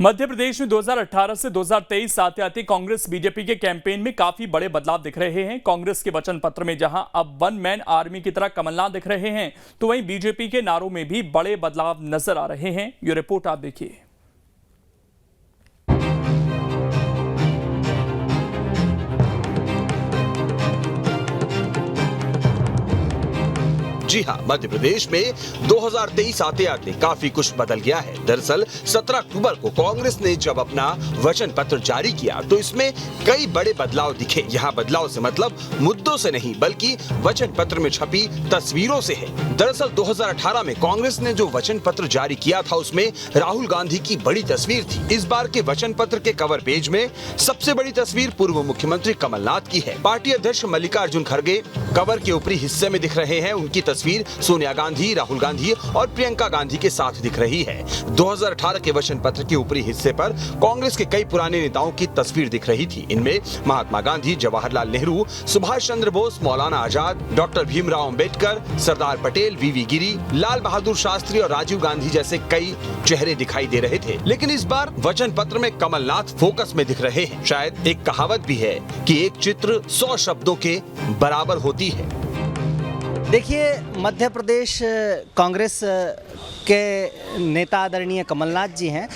मध्य प्रदेश में 2018 से 2023 आते कांग्रेस बीजेपी के कैंपेन में काफी बड़े बदलाव दिख रहे हैं। कांग्रेस के वचन पत्र में जहां अब वन मैन आर्मी की तरह कमलनाथ दिख रहे हैं, तो वहीं बीजेपी के नारों में भी बड़े बदलाव नजर आ रहे हैं। ये रिपोर्ट आप देखिए। जी हाँ, मध्य प्रदेश में 2023 आते आते काफी कुछ बदल गया है। दरअसल 17 अक्टूबर को कांग्रेस ने जब अपना वचन पत्र जारी किया तो इसमें कई बड़े बदलाव दिखे। यहाँ बदलाव से मतलब मुद्दों से नहीं बल्कि वचन पत्र में छपी तस्वीरों से है। दरअसल 2018 में कांग्रेस ने जो वचन पत्र जारी किया था उसमें राहुल गांधी की बड़ी तस्वीर थी। इस बार के वचन पत्र के कवर पेज में सबसे बड़ी तस्वीर पूर्व मुख्यमंत्री कमलनाथ की है। पार्टी अध्यक्ष मल्लिकार्जुन खड़गे कवर के ऊपरी हिस्से में दिख रहे हैं। उनकी तस्वीर सोनिया गांधी, राहुल गांधी और प्रियंका गांधी के साथ दिख रही है। 2018 के वचन पत्र के ऊपरी हिस्से पर कांग्रेस के कई पुराने नेताओं की तस्वीर दिख रही थी। इनमें महात्मा गांधी, जवाहरलाल नेहरू, सुभाष चंद्र बोस, मौलाना आजाद, डॉक्टर भीमराव अंबेडकर, सरदार पटेल, वीवी गिरी, लाल बहादुर शास्त्री और राजीव गांधी जैसे कई चेहरे दिखाई दे रहे थे। लेकिन इस बार वचन पत्र में कमलनाथ फोकस में दिख रहे हैं। शायद एक कहावत भी है कि एक चित्र 100 शब्दों के बराबर होती है। देखिए, मध्य प्रदेश कांग्रेस के नेता आदरणीय कमलनाथ जी हैं।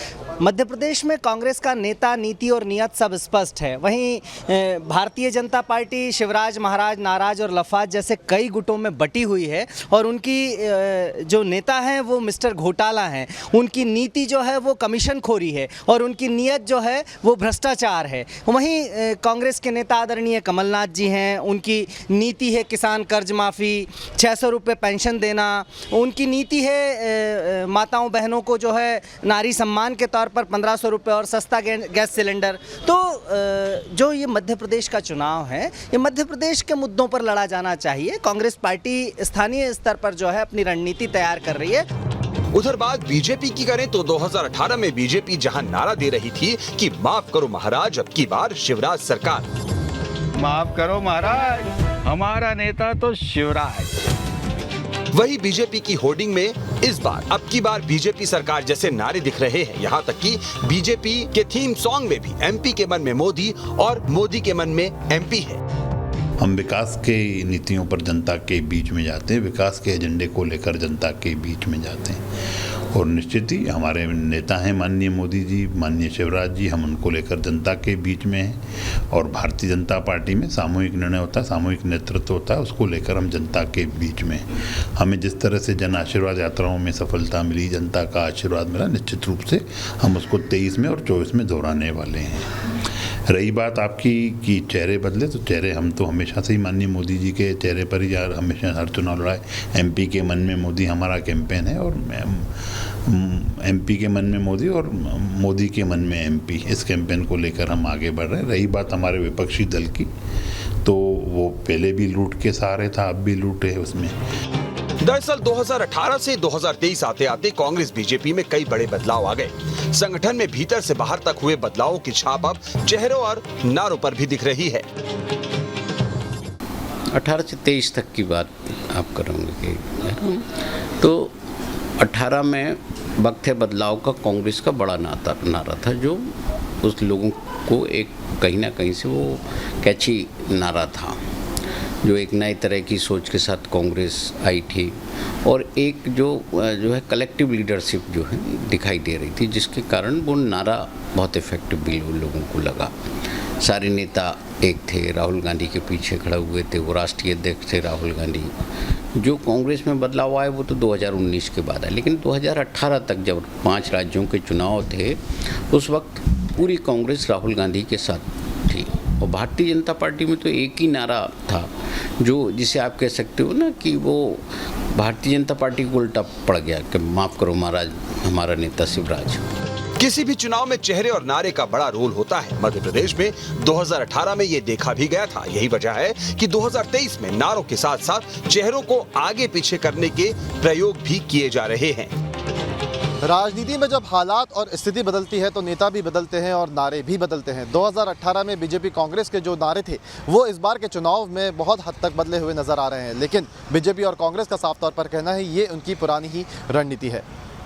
मध्य प्रदेश में कांग्रेस का नेता, नीति और नियत सब स्पष्ट है। वहीं भारतीय जनता पार्टी शिवराज, महाराज, नाराज और लफाज जैसे कई गुटों में बटी हुई है और उनकी जो नेता हैं वो मिस्टर घोटाला हैं। उनकी नीति जो है वो कमीशन खोरी है और उनकी नियत जो है वो भ्रष्टाचार है। वहीं कांग्रेस के नेता आदरणीय कमलनाथ जी हैं। उनकी नीति है किसान कर्ज माफ़ी, 600 रुपये पेंशन देना। उनकी नीति है माताओं बहनों को जो है नारी सम्मान के तौर पर 1500 रुपये और सस्ता गैस सिलेंडर। तो जो ये मध्य प्रदेश का चुनाव है, ये मध्य प्रदेश के मुद्दों पर लड़ा जाना चाहिए। कांग्रेस पार्टी स्थानीय स्तर पर जो है अपनी रणनीति तैयार कर रही है। उधर बात बीजेपी की करें तो 2018 में बीजेपी जहां नारा दे रही थी कि माफ करो महाराज, अब की बार शिवराज सरकार। माफ करो महाराज, हमारा नेता तो शिवराज। वही बीजेपी की होर्डिंग में इस बार अब की बार बीजेपी सरकार जैसे नारे दिख रहे हैं। यहाँ तक कि बीजेपी के थीम सॉन्ग में भी एमपी के मन में मोदी और मोदी के मन में एमपी है। हम विकास के नीतियों पर जनता के बीच में जाते हैं, विकास के एजेंडे को लेकर जनता के बीच में जाते हैं और निश्चित ही हमारे नेता हैं माननीय मोदी जी, माननीय शिवराज जी। हम उनको लेकर जनता के बीच में हैं और भारतीय जनता पार्टी में सामूहिक निर्णय होता है, सामूहिक नेतृत्व होता है, उसको लेकर हम जनता के बीच में। हमें जिस तरह से जन आशीर्वाद यात्राओं में सफलता मिली, जनता का आशीर्वाद मिला, निश्चित रूप से हम उसको 23 में और 24 में दोहराने वाले हैं। रही बात आपकी कि चेहरे बदले, तो चेहरे हम तो हमेशा से ही माननीय मोदी जी के चेहरे पर ही हमेशा हर चुनाव लड़ाए। एमपी के मन में मोदी हमारा कैंपेन है और एमपी के मन में मोदी और मोदी के मन में एमपी, इस कैंपेन को लेकर हम आगे बढ़ रहे हैं। रही बात हमारे विपक्षी दल की, तो वो पहले भी लूट के सहारे था, अब भी लूट है उसमें। दरअसल 2018 से 2023 आते आते कांग्रेस बीजेपी में कई बड़े बदलाव आ गए। संगठन में भीतर से बाहर तक हुए बदलावों की छाप अब चेहरों और नारों पर भी दिख रही है। 18 से 23 तक की बात आप करोगे तो 18 में वक्त है बदलाव का कांग्रेस का बड़ा नारा था, जो उस लोगों को एक कहीं ना कहीं से वो कैची नारा था, जो एक नई तरह की सोच के साथ कांग्रेस आई थी और एक जो है कलेक्टिव लीडरशिप जो है दिखाई दे रही थी, जिसके कारण वो नारा बहुत इफेक्टिव भी लोगों को लगा। सारे नेता एक थे, राहुल गांधी के पीछे खड़े हुए थे, वो राष्ट्रीय अध्यक्ष थे राहुल गांधी। जो कांग्रेस में बदलाव आए वो तो 2019 के बाद आए, लेकिन 2018 तक जब 5 राज्यों के चुनाव थे उस वक्त पूरी कांग्रेस राहुल गांधी के साथ थी और भारतीय जनता पार्टी में तो एक ही नारा था, जो जिसे आप कह सकते हो ना कि वो भारतीय जनता पार्टी को उल्टा पड़ गया कि माफ़ करो महाराज, हमारा नेता शिवराज। किसी भी चुनाव में चेहरे और नारे का बड़ा रोल होता है। मध्य प्रदेश में 2018 में ये देखा भी गया था। यही वजह है कि 2023 में नारों के साथ साथ चेहरों को आगे पीछे करने के प्रयोग भी किए जा रहे हैं। राजनीति में जब हालात और स्थिति बदलती है तो नेता भी बदलते हैं और नारे भी बदलते हैं। 2018 में बीजेपी कांग्रेस के जो नारे थे वो इस बार के चुनाव में बहुत हद तक बदले हुए नजर आ रहे हैं, लेकिन बीजेपी और कांग्रेस का साफ तौर पर कहना है ये उनकी पुरानी ही रणनीति है।